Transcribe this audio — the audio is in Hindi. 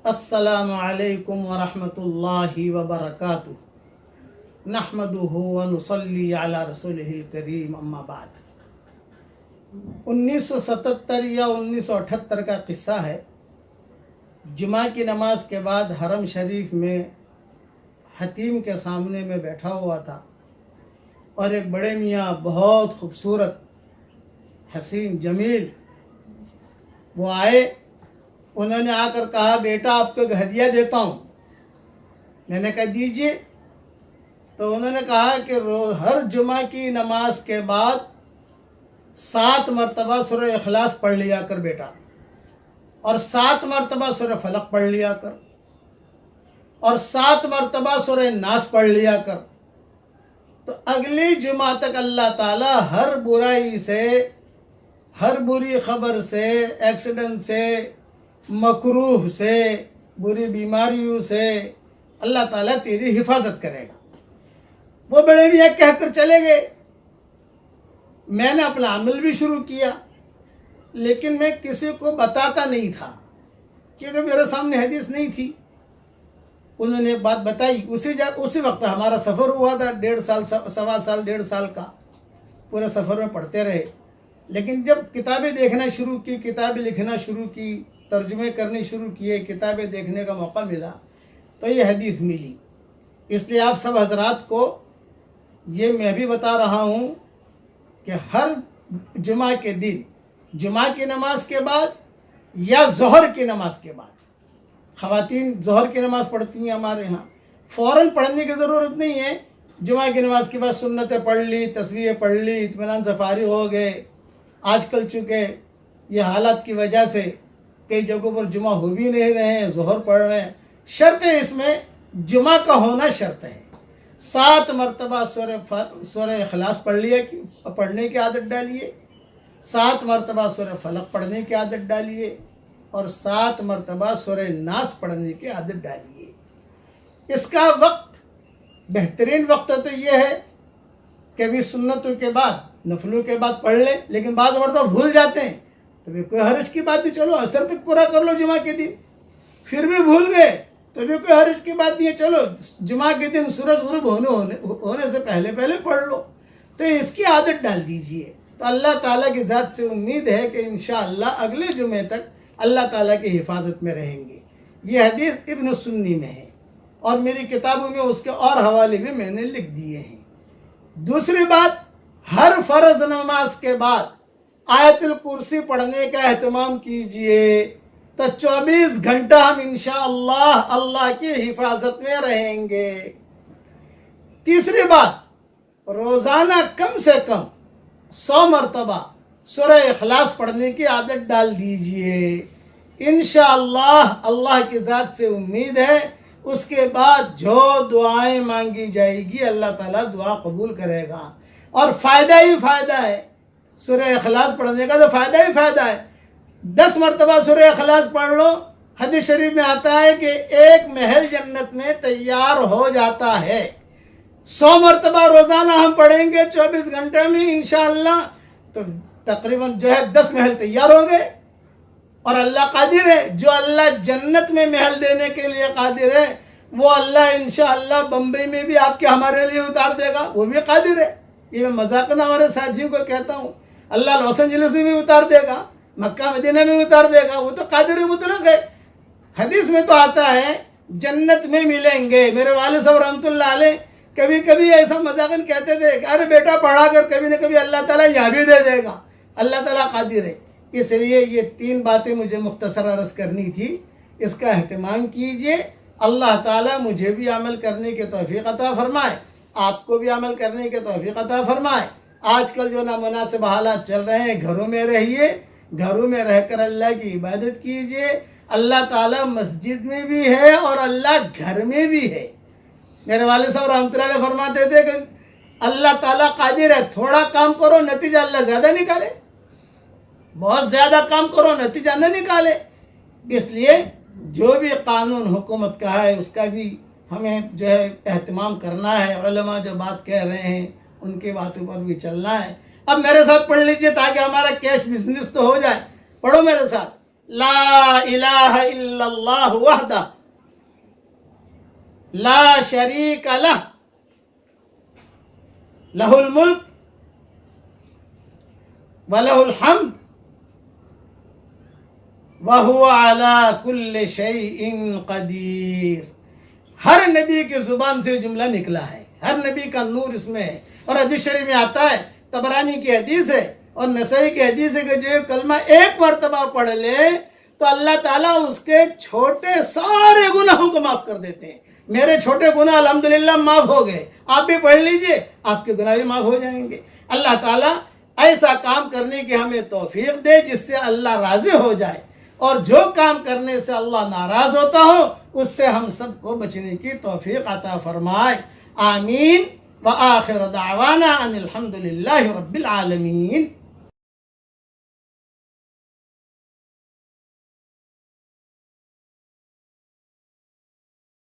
अस्सलामु अलैकुम वरहमतुल्लाहि वबरकातुहू। नहमदुहु व नुसल्ली अला रसूलिहिल करीम, अम्मा बाद। 1977 या 1978 का किस्सा है। जुमा की नमाज के बाद हरम शरीफ में हतीम के सामने में बैठा हुआ था और एक बड़े मियाँ बहुत खूबसूरत हसीन जमील वो आए। उन्होंने आकर कहा, बेटा आपको एक हदिया देता हूँ। मैंने कहा दीजिए। तो उन्होंने कहा कि हर जुमा की नमाज के बाद 7 मरतबा सूरह इखलास पढ़ लिया कर बेटा, और 7 मरतबा सूरह फलक पढ़ लिया कर, और 7 मरतबा सूरह नास पढ़ लिया कर। तो अगली जुमा तक अल्लाह ताला हर बुराई से, हर बुरी खबर से, एक्सीडेंट से, मकरूह से, बुरी बीमारियों से अल्लाह ताला तेरी हिफाजत करेगा। वो बड़े मियाँ कहकर चले गए। मैंने अपना अमल भी शुरू किया, लेकिन मैं किसी को बताता नहीं था क्योंकि मेरे सामने हदीस नहीं थी। उन्होंने एक बात बताई। उसी वक्त हमारा सफ़र हुआ था, 1.5 साल, 1.25 साल, 1.5 साल का पूरे सफ़र में पढ़ते रहे। लेकिन जब किताबें देखना शुरू की, किताबें लिखना शुरू की, तर्जुमे करनी शुरू किए, किताबें देखने का मौका मिला, तो ये हदीस मिली। इसलिए आप सब हजरात को ये मैं भी बता रहा हूँ कि हर जुमा के दिन, जुमा की नमाज के बाद या ज़ोहर की नमाज के बाद, ख़वातीन ज़ोहर की नमाज़ पढ़ती हैं हमारे यहाँ, फ़ौरन पढ़ने की ज़रूरत नहीं है। जुमा की नमाज के बाद सुन्नतें पढ़ ली, तस्वीरें पढ़ ली, इत्मीनान से फारिग हो गए। आजकल चूँकि ये हालात की वजह से कई जगहों पर जुमा हो भी नहीं रहे हैं, ज़ोहर पढ़ रहे हैं। शर्त है इसमें जुमा का होना शर्त है। 7 मरतबा सूरह इखलास पढ़ने की आदत डालिए, 7 मरतबा सूरह फलक पढ़ने की आदत डालिए, और 7 मरतबा सूरह नास पढ़ने की आदत डालिए। इसका वक्त, बेहतरीन वक्त तो यह है कि अभी सुन्नतों के बाद, नफलों के बाद पढ़ लें, लेकिन बाद मरतबा भूल जाते हैं तो भी कोई हर्ज की बात नहीं। चलो असर तक पूरा कर लो जुमा के दिन, फिर भी भूल गए तो भी कोई हर्ज की बात नहीं है। चलो जुमा के दिन सूरज गुरूब होने से पहले पढ़ लो। तो इसकी आदत डाल दीजिए। तो अल्लाह ताला की ज़ात से उम्मीद है कि इंशाअल्लाह अगले जुमे तक अल्लाह ताला की हिफाजत में रहेंगे। ये हदीस इब्न सुन्नी में है और मेरी किताबों में उसके और हवाले भी मैंने लिख दिए हैं। दूसरी बात, हर फ़र्ज नमाज के बाद आयतुल कुर्सी पढ़ने का एहतमाम कीजिए, तो 24 घंटा हम इंशाअल्लाह अल्लाह की हिफाजत में रहेंगे। तीसरी बात, रोज़ाना कम से कम 100 मरतबा सूरह इखलास पढ़ने की आदत डाल दीजिए। इंशाअल्लाह अल्लाह की ज़ात से उम्मीद है उसके बाद जो दुआएं मांगी जाएगी अल्लाह ताला दुआ कबूल करेगा। और फ़ायदा ही फ़ायदा है। सूरह इखलास पढ़ने का तो फ़ायदा ही फ़ायदा है। 10 मरतबा सूरह इखलास पढ़ लो। हदीस शरीफ में आता है कि एक महल जन्नत में तैयार हो जाता है। 100 मरतबा रोज़ाना हम पढ़ेंगे 24 घंटे में इंशाअल्लाह, तो तकरीबन जो है 10 महल तैयार हो गए। और अल्लाह कादिर है, जो अल्लाह जन्नत में महल देने के लिए कादिर है, वो अल्लाह इंशाअल्लाह बम्बई में भी आपके हमारे लिए उतार देगा, वो भी कादिर है। ये मैं मजाकन हमारे साथियों को कहता हूँ, अल्लाह लॉस एंजलिस में भी उतार देगा, मक्का मदीना में उतार देगा, वो तो कादिर मुतलक है। हदीस में तो आता है जन्नत में मिलेंगे। मेरे वालिद साहब रहमतुल्लाह अलैह कभी कभी ऐसा मजाकन कहते थे, अरे बेटा पढ़ा कर, कभी न कभी अल्लाह ताला यहाँ भी दे देगा। अल्लाह ताला कादिर है। इसलिए ये 3 बातें मुझे मुख्तसर अर्ज़ करनी थी, इसका अहतमाम कीजिए। अल्लाह ताला मुझे भी अमल करने के तौफीक अता फरमाए, आपको भी अमल करने के तौफीक अता फरमाए। आजकल जो नामुनासिब हालात चल रहे हैं, घरों में रहिए, घरों में रहकर अल्लाह की इबादत कीजिए। अल्लाह ताला मस्जिद में भी है और अल्लाह घर में भी है। मेरे वालिद साहब रहमतुल्लाह अलैह फरमाते थे कि अल्लाह ताला कादिर है, थोड़ा काम करो नतीजा अल्लाह ज़्यादा निकाले, बहुत ज़्यादा काम करो नतीजा न निकाले। इसलिए जो भी कानून हुकूमत का है उसका भी हमें जो है एहतमाम करना है। उलमा जो बात कह रहे हैं उनकी बातों पर भी चलना है। अब मेरे साथ पढ़ लीजिए ताकि हमारा कैश बिजनेस तो हो जाए। पढ़ो मेरे साथ। ला इलाहा इल्लल्लाह वहदा ला शरीक लह लहुल मुल्क व लहुल हम्द व हुवा अला कुल्लि शैइन कदीर। हर नबी की जुबान से जुमला निकला है, हर नबी का नूर इसमें है। और हदीस शरीफ में आता है, तबरानी की हदीस है और नसई की हदीस है कि जो कलमा एक मर्तबा पढ़ ले तो अल्लाह ताला उसके छोटे सारे गुनाहों को माफ कर देते हैं। मेरे छोटे गुनाह अल्हम्दुलिल्लाह माफ हो गए, आप भी पढ़ लीजिए, आपके गुनाह भी माफ हो जाएंगे। अल्लाह ताला ऐसा काम करने की हमें तौफीक दे जिससे अल्लाह राजी हो जाए, और जो काम करने से अल्लाह नाराज होता हो उससे हम सबको बचने की तौफीक अता फरमाए। आमीन व आखिर दावाना अनिल हम्दुलिल्लाहि रब्बिल आलमीन।